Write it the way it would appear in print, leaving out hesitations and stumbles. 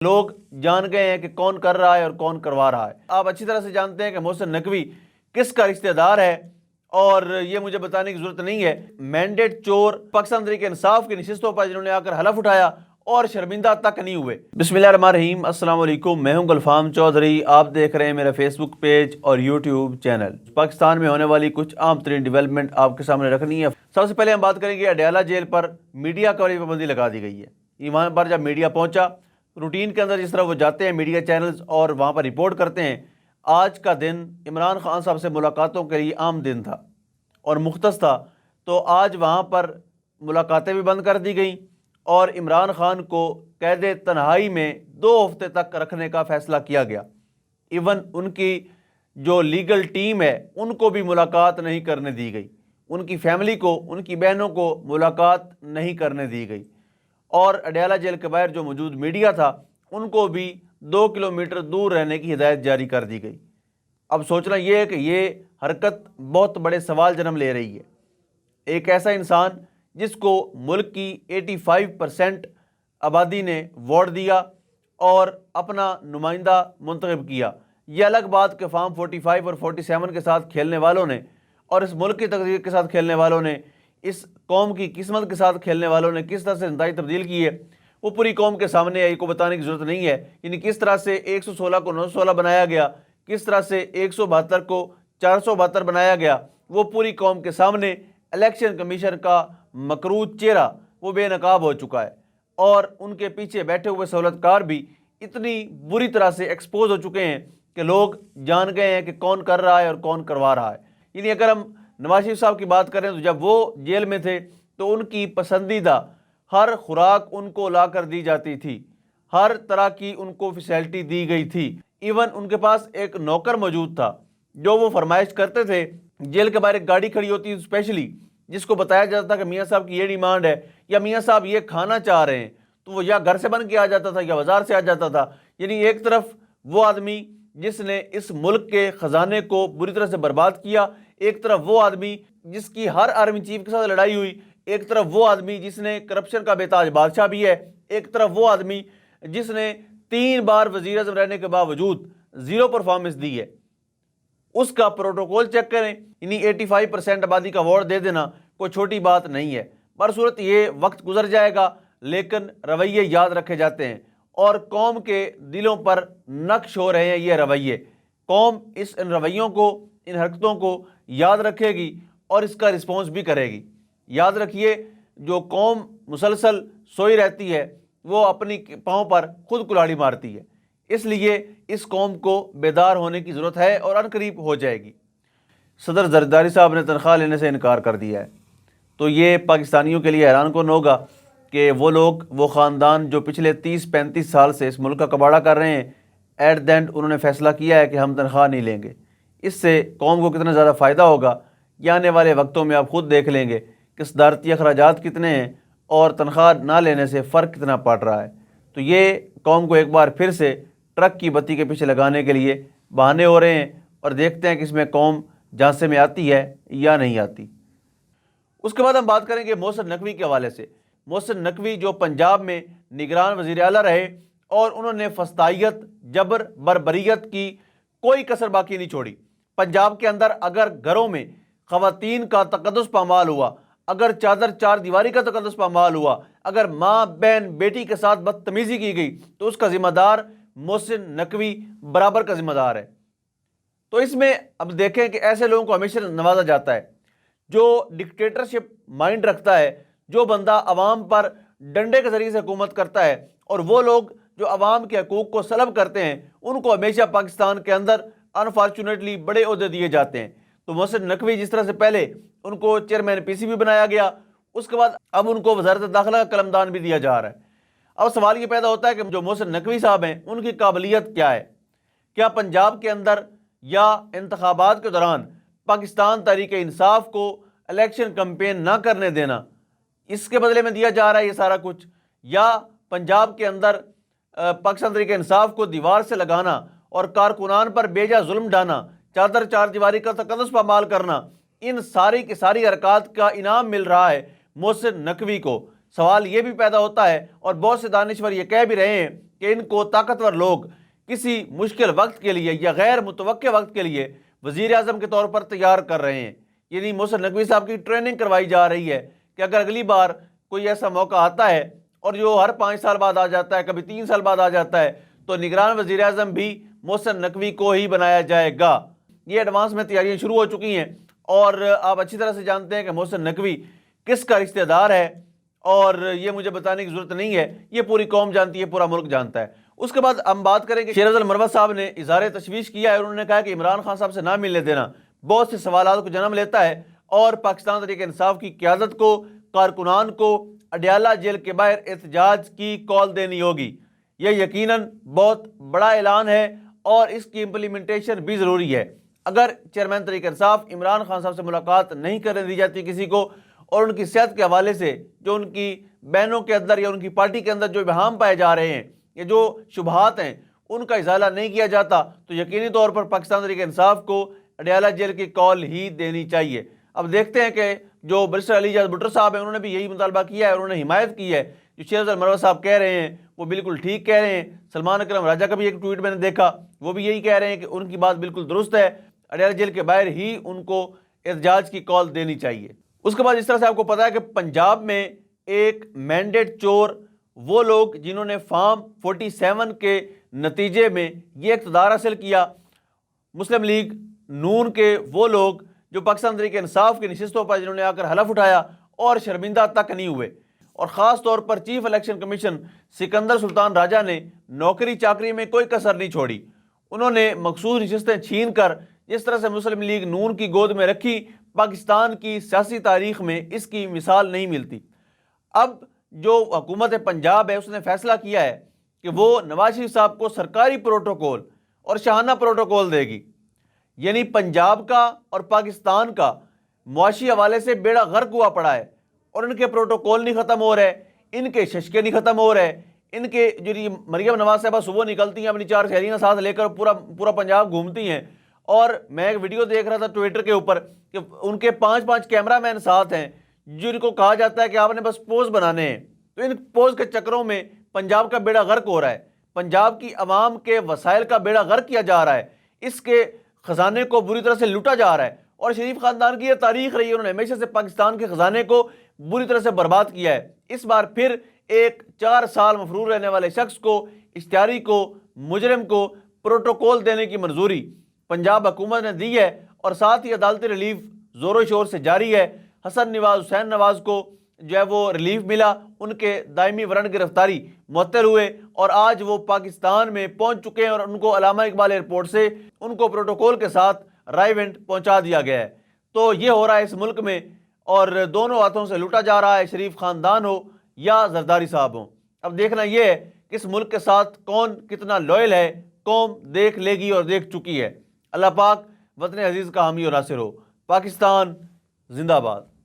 لوگ جان گئے ہیں کہ کون کر رہا ہے اور کون کروا رہا ہے۔ آپ اچھی طرح سے جانتے ہیں کہ محسن نقوی کس کا رشتہ دار ہے، اور یہ مجھے بتانے کی ضرورت نہیں ہے۔ مینڈیٹ چور پاکستان تحریک انصاف کی نشستوں پر جنہوں نے آ کر حلف اٹھایا اور شرمندہ تک نہیں ہوئے۔ بسم اللہ الرحمن الرحیم، السلام علیکم، میں ہوں گلفام چودھری، آپ دیکھ رہے ہیں میرا فیس بک پیج اور یوٹیوب چینل۔ پاکستان میں ہونے والی کچھ عام ترین ڈیولپمنٹ آپ کے سامنے رکھنی ہے۔ سب سے پہلے ہم بات کریں گے اڈیالہ جیل پر میڈیا کوریج پر پابندی لگا دی گئی ہے۔ وہاں پر جب میڈیا پہنچا، روٹین کے اندر جس طرح وہ جاتے ہیں میڈیا چینلز اور وہاں پر رپورٹ کرتے ہیں، آج کا دن عمران خان صاحب سے ملاقاتوں کے لیے عام دن تھا اور مختص تھا، تو آج وہاں پر ملاقاتیں بھی بند کر دی گئیں اور عمران خان کو قید تنہائی میں 2 ہفتے تک رکھنے کا فیصلہ کیا گیا۔ ایون ان کی جو لیگل ٹیم ہے ان کو بھی ملاقات نہیں کرنے دی گئی، ان کی فیملی کو، ان کی بہنوں کو ملاقات نہیں کرنے دی گئی، اور اڈیالہ جیل کے باہر جو موجود میڈیا تھا ان کو بھی 2 کلومیٹر دور رہنے کی ہدایت جاری کر دی گئی۔ اب سوچنا یہ ہے کہ یہ حرکت بہت بڑے سوال جنم لے رہی ہے۔ ایک ایسا انسان جس کو ملک کی 85% آبادی نے ووٹ دیا اور اپنا نمائندہ منتخب کیا، یہ الگ بات کہ فارم 45 اور 47 کے ساتھ کھیلنے والوں نے اور اس ملک کی تقدیر کے ساتھ کھیلنے والوں نے، اس قوم کی قسمت کے ساتھ کھیلنے والوں نے کس طرح سے نتائج تبدیل کی ہے وہ پوری قوم کے سامنے ہے، کو بتانے کی ضرورت نہیں ہے۔ یعنی کس طرح سے 116 کو 916 بنایا گیا، کس طرح سے 172 کو 472 بنایا گیا، وہ پوری قوم کے سامنے الیکشن کمیشن کا مکروہ چہرہ وہ بے نقاب ہو چکا ہے، اور ان کے پیچھے بیٹھے ہوئے سہولت کار بھی اتنی بری طرح سے ایکسپوز ہو چکے ہیں کہ لوگ جان گئے ہیں کہ کون کر رہا ہے اور کون کروا رہا ہے۔ یعنی اگر ہم نواز شریف صاحب کی بات کریں تو جب وہ جیل میں تھے تو ان کی پسندیدہ ہر خوراک ان کو لا کر دی جاتی تھی، ہر طرح کی ان کو فیسلٹی دی گئی تھی۔ ایون ان کے پاس ایک نوکر موجود تھا جو وہ فرمائش کرتے تھے، جیل کے باہر ایک گاڑی کھڑی ہوتی تھی اسپیشلی، جس کو بتایا جاتا تھا کہ میاں صاحب کی یہ ڈیمانڈ ہے یا میاں صاحب یہ کھانا چاہ رہے ہیں، تو وہ یا گھر سے بن کے آ جاتا تھا یا بازار سے آ جاتا تھا۔ یعنی ایک طرف وہ آدمی جس نے اس ملک کے خزانے کو بری طرح سے برباد کیا، ایک طرف وہ آدمی جس کی ہر آرمی چیف کے ساتھ لڑائی ہوئی، ایک طرف وہ آدمی جس نے کرپشن کا بے تاج بادشاہ بھی ہے، ایک طرف وہ آدمی جس نے 3 بار وزیر اعظم رہنے کے باوجود 0 پرفارمنس دی ہے۔ اس کا پروٹوکول چیک کریں، یعنی 85% آبادی کا ووٹ دے دینا کوئی چھوٹی بات نہیں ہے۔ برصورت یہ وقت گزر جائے گا لیکن رویے یاد رکھے جاتے ہیں، اور قوم کے دلوں پر نقش ہو رہے ہیں یہ رویے۔ قوم ان رویوں کو، ان حرکتوں کو یاد رکھے گی اور اس کا رسپانس بھی کرے گی۔ یاد رکھیے، جو قوم مسلسل سوئی رہتی ہے وہ اپنی پاؤں پر خود کلاڑی مارتی ہے، اس لیے اس قوم کو بیدار ہونے کی ضرورت ہے اور عنقریب ہو جائے گی۔ صدر زرداری صاحب نے تنخواہ لینے سے انکار کر دیا ہے، تو یہ پاکستانیوں کے لیے حیران کن ہوگا کہ وہ لوگ، وہ خاندان جو پچھلے 30-35 سال سے اس ملک کا کباڑہ کر رہے ہیں، ایٹ دی اینڈ انہوں نے فیصلہ کیا ہے کہ ہم تنخواہ نہیں لیں گے۔ اس سے قوم کو کتنا زیادہ فائدہ ہوگا یہ آنے والے وقتوں میں آپ خود دیکھ لیں گے کہ صدارتی اخراجات کتنے ہیں اور تنخواہ نہ لینے سے فرق کتنا پڑ رہا ہے۔ تو یہ قوم کو ایک بار پھر سے ٹرک کی بتی کے پیچھے لگانے کے لیے بہانے ہو رہے ہیں، اور دیکھتے ہیں کہ اس میں قوم جانسے میں آتی ہے یا نہیں آتی۔ اس کے بعد ہم بات کریں گے محسن نقوی کے حوالے سے۔ محسن نقوی جو پنجاب میں نگران وزیر اعلیٰ رہے اور انہوں نے فسطائیت، جبر، بربریت کی کوئی کسر باقی نہیں چھوڑی۔ پنجاب کے اندر اگر گھروں میں خواتین کا تقدس پامال ہوا، اگر چادر 4 دیواری کا تقدس پامال ہوا، اگر ماں بہن بیٹی کے ساتھ بدتمیزی کی گئی، تو اس کا ذمہ دار محسن نقوی برابر کا ذمہ دار ہے۔ تو اس میں اب دیکھیں کہ ایسے لوگوں کو ہمیشہ نوازا جاتا ہے جو ڈکٹیٹرشپ مائنڈ رکھتا ہے، جو بندہ عوام پر ڈنڈے کے ذریعے سے حکومت کرتا ہے، اور وہ لوگ جو عوام کے حقوق کو سلب کرتے ہیں ان کو ہمیشہ پاکستان کے اندر انفارچونیٹلی بڑے عہدے دیے جاتے ہیں۔ تو محسن نقوی جس طرح سے پہلے ان کو چیئرمین پی سی بی بنایا گیا، اس کے بعد اب ان کو وزارت داخلہ کا قلمدان بھی دیا جا رہا ہے۔ اب سوال یہ پیدا ہوتا ہے کہ جو محسن نقوی صاحب ہیں ان کی قابلیت کیا ہے؟ کیا پنجاب کے اندر یا انتخابات کے دوران پاکستان تحریک انصاف کو الیکشن کمپین نہ کرنے دینا، اس کے بدلے میں دیا جا رہا ہے یہ سارا کچھ، یا پنجاب کے اندر پاکستان تحریک انصاف کو دیوار سے لگانا اور کارکنان پر بیجا ظلم ڈانا، چادر 4 دیواری کا تقدس پامال کرنا، ان ساری کی ساری حرکات کا انعام مل رہا ہے محسن نقوی کو؟ سوال یہ بھی پیدا ہوتا ہے، اور بہت سے دانشور یہ کہہ بھی رہے ہیں کہ ان کو طاقتور لوگ کسی مشکل وقت کے لیے یا غیر متوقع وقت کے لیے وزیر اعظم کے طور پر تیار کر رہے ہیں. یعنی محسن نقوی صاحب کی ٹریننگ کروائی جا رہی ہے کہ اگر اگلی بار کوئی ایسا موقع آتا ہے اور جو ہر 5 سال بعد آ جاتا ہے, کبھی 3 سال بعد آ جاتا ہے, تو نگران وزیر اعظم بھی محسن نقوی کو ہی بنایا جائے گا. یہ ایڈوانس میں تیاریاں شروع ہو چکی ہیں اور آپ اچھی طرح سے جانتے ہیں کہ محسن نقوی کس کا رشتہ دار ہے, اور یہ مجھے بتانے کی ضرورت نہیں ہے, یہ پوری قوم جانتی ہے, پورا ملک جانتا ہے. اس کے بعد ہم بات کریں کہ شیر افضل مروت صاحب نے اظہار تشویش کیا ہے, اور انہوں نے کہا کہ عمران خان صاحب سے نہ ملنے دینا بہت سے سوالات کو جنم لیتا ہے اور پاکستان تحریک انصاف کی قیادت کو, کارکنان کو اڈیالہ جیل کے باہر احتجاج کی کال دینی ہوگی. یہ یقیناً بہت بڑا اعلان ہے اور اس کی امپلیمنٹیشن بھی ضروری ہے. اگر چیئرمین تحریک انصاف عمران خان صاحب سے ملاقات نہیں کرنے دی جاتی کسی کو, اور ان کی صحت کے حوالے سے جو ان کی بہنوں کے اندر یا ان کی پارٹی کے اندر جو ابہام پائے جا رہے ہیں یا جو شبہات ہیں ان کا ازالہ نہیں کیا جاتا, تو یقینی طور پر پاکستان تحریک انصاف کو اڈیالہ جیل کی کال ہی دینی چاہیے. اب دیکھتے ہیں کہ جو برسٹر علی اعجاز بھٹو صاحب ہیں انہوں نے بھی یہی مطالبہ کیا ہے اور انہوں نے حمایت کی ہے. جو شیر افضل مروت صاحب کہہ رہے ہیں وہ بالکل ٹھیک کہہ رہے ہیں. سلمان اکرم راجہ کا بھی ایک ٹویٹ میں نے دیکھا, وہ بھی یہی کہہ رہے ہیں کہ ان کی بات بالکل درست ہے, اڈیالہ جیل کے باہر ہی ان کو احتجاج کی کال دینی چاہیے. اس کے بعد اس طرح سے آپ کو پتا ہے کہ پنجاب میں ایک مینڈیٹ چور وہ لوگ جنہوں نے فارم 47 کے نتیجے میں یہ اقتدار حاصل کیا, مسلم لیگ نون کے وہ لوگ جو پاکستان تحریک انصاف کی نشستوں پر جنہوں نے آ کر حلف اٹھایا اور شرمندہ تک نہیں ہوئے, اور خاص طور پر چیف الیکشن کمیشن سکندر سلطان راجہ نے نوکری چاکری میں کوئی کسر نہیں چھوڑی. انہوں نے مخصوص نشستیں چھین کر جس طرح سے مسلم لیگ نون کی گود میں رکھی, پاکستان کی سیاسی تاریخ میں اس کی مثال نہیں ملتی. اب جو حکومت پنجاب ہے اس نے فیصلہ کیا ہے کہ وہ نواز شریف صاحب کو سرکاری پروٹوکول اور شاہانہ پروٹوکول دے گی. یعنی پنجاب کا اور پاکستان کا معاشی حوالے سے بیڑا غرق ہوا پڑا ہے, اور ان کے پروٹوکول نہیں ختم ہو رہے, ان کے ششکے نہیں ختم ہو رہے. ان کے جو مریم نواز صاحبہ صبح نکلتی ہیں اپنی 4 سہیلیاں ساتھ لے کر پورا پنجاب گھومتی ہیں, اور میں ایک ویڈیو دیکھ رہا تھا ٹویٹر کے اوپر کہ ان کے 5 کیمرہ مین ساتھ ہیں جن کو کہا جاتا ہے کہ آپ نے بس پوز بنانے ہیں. تو ان پوز کے چکروں میں پنجاب کا بیڑا غرق ہو رہا ہے, پنجاب کی عوام کے وسائل کا بیڑا غرق کیا جا رہا ہے, اس کے خزانے کو بری طرح سے لوٹا جا رہا ہے. اور شریف خاندان کی یہ تاریخ رہی ہے, انہوں نے ہمیشہ سے پاکستان کے خزانے کو بری طرح سے برباد کیا ہے. اس بار پھر ایک 4 سال مفرور رہنے والے شخص کو, اشتہاری کو, مجرم کو پروٹوکول دینے کی منظوری پنجاب حکومت نے دی ہے, اور ساتھ ہی عدالتی ریلیف زور و شور سے جاری ہے. حسن نواز, حسین نواز کو جو ہے وہ ریلیف ملا, ان کے دائمی وارنٹ گرفتاری معطل ہوئے, اور آج وہ پاکستان میں پہنچ چکے ہیں, اور ان کو علامہ اقبال ایئرپورٹ سے ان کو پروٹوکول کے ساتھ رائیونٹ پہنچا دیا گیا ہے. تو یہ ہو رہا ہے اس ملک میں, اور دونوں ہاتھوں سے لوٹا جا رہا ہے, شریف خاندان ہو یا زرداری صاحب ہوں. اب دیکھنا یہ ہے کہ اس ملک کے ساتھ کون کتنا لوئل ہے, قوم دیکھ لے گی اور دیکھ چکی ہے. اللہ پاک وطن عزیز کا حامی اور ناصر ہو. پاکستان زندہ باد.